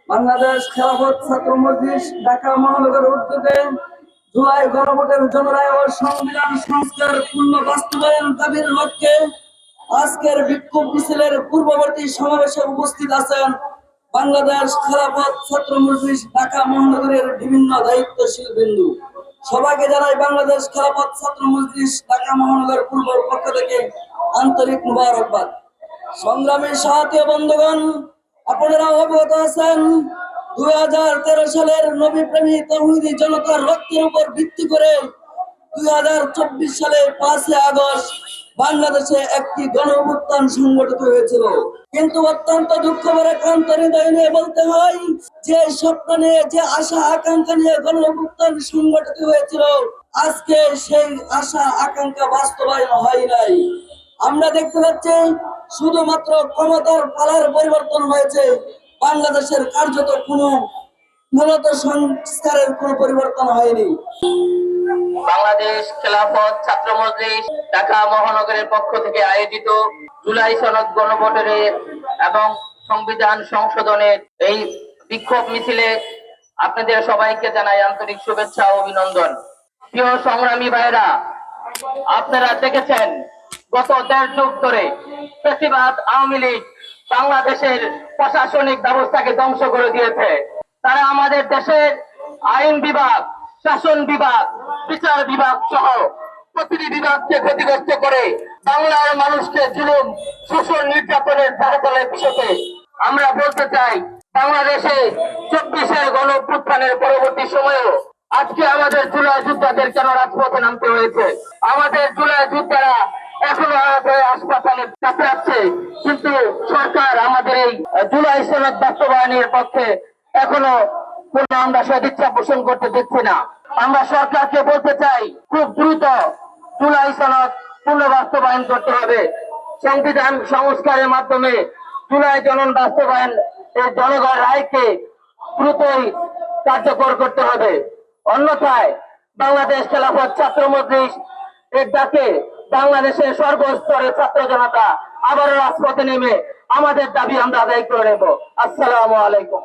বাংলাদেশ খেলাফত ছাত্র মজলিস ঢাকা মহানগরের উদ্যোগে জুলাই গণভোটের জনরায় ও সংবিধান সংস্কার পূর্ণ বাস্তবায়ন দাবির লক্ষ্যে আজকের বিক্ষোভ মিছিলের পূর্ববর্তী সমাবেশে উপস্থিত আছেন বাংলাদেশ খেলাফত ছাত্র মজলিস ঢাকা মহানগরের বিভিন্ন দায়িত্বশীল বিন্দু। সবাইকে জানাই বাংলাদেশ খেলাফত ছাত্র মজলিস ঢাকা মহানগর পূর্বর পক্ষ থেকে আন্তরিক মুবারকবাদ। সংগ্রামী সাথী বন্ধুগণ, আপনারা অবগত আছেন 2013 সালের নবী প্রেমী তৌহিদি জনতার রক্তের উপর ভিত্তি করে 2024 সালে 5 আগস্ট বাংলাদেশে একটি গণঅভ্যুত্থান সংগঠিত হয়েছিল। কিন্তু অত্যন্ত দুঃখ ভরে ক্লান্ত হৃদয় নিয়ে বলতে হয়, যে স্বপ্ন নিয়ে, যে আশা আকাঙ্ক্ষা নিয়ে গণঅভ্যুত্থান সংগঠিত হয়েছিল, আজকে সেই আশা আকাঙ্ক্ষা বাস্তবায়ন হয় নাই। আমরা দেখতে পাচ্ছি শুধুমাত্র ক্ষমতার পালার পরিবর্তন হয়েছে, বাংলাদেশের কার্যত কোনো মূলত সংস্কারের কোনো পরিবর্তন হয়নি। বাংলাদেশ খেলাফত ছাত্র মজলিস ঢাকা মহানগরের পক্ষ থেকে আয়োজিত জুলাই সনদ গণভোটের এবং সংবিধান সংশোধনের এই বিক্ষোভ মিছিলে আপনাদের সবাইকে জানাই আন্তরিক শুভেচ্ছা ও অভিনন্দন। প্রিয় সংগ্রামী ভাইরা, আপনারা দেখেছেন গত 1.5 যুগ ধরে ফ্যাসিবাদ আওয়ামী লীগ বাংলাদেশের প্রশাসনিক ব্যবস্থাকে ধ্বংস করে দিয়েছে। তারা আমাদের দেশের আইন বিভাগ, শাসন বিভাগ, বিচার বিভাগ সহ প্রতিটি বিভাগকে ক্ষতিগ্রস্ত করে বাংলার মানুষকে জুলুম, শোষণ, নির্যাতনের ধারাতলে পিছতে আমরা বলতে চাই, বাংলাদেশে 24-এর গণঅভ্যুত্থানের পরবর্তী সময়েও আজকে আমাদের জুলাই যোদ্ধাদের কেন রাজপথে নামতে হয়েছে? আমাদের জুলাই যোদ্ধারা এখনো হাসপাতালে কাতরাচ্ছে, কিন্তু সরকার আমাদের এই জুলাই সনদ বাস্তবায়নের পক্ষে এখনো কোনো আমরা সদিচ্ছা পোষণ করতে দেখছি না। আমরা সরকারকে বলতে চাই, খুব দ্রুত জুলাই সনদ পূর্ণ বাস্তবায়ন করতে হবে। সংবিধান সংস্কারের মাধ্যমে জুলাই জনন বাস্তবায়ন এই জনগণ রায়কে দ্রুতই কার্যকর করতে হবে। অন্যথায় বাংলাদেশ খেলাফত ছাত্র মজলিস এর ডাকে বাংলাদেশের সর্বস্তরের ছাত্র জনতা আবারও রাজপথে নেমে আমাদের দাবি আমরা আদায় করে নেব। আসসালামু আলাইকুম।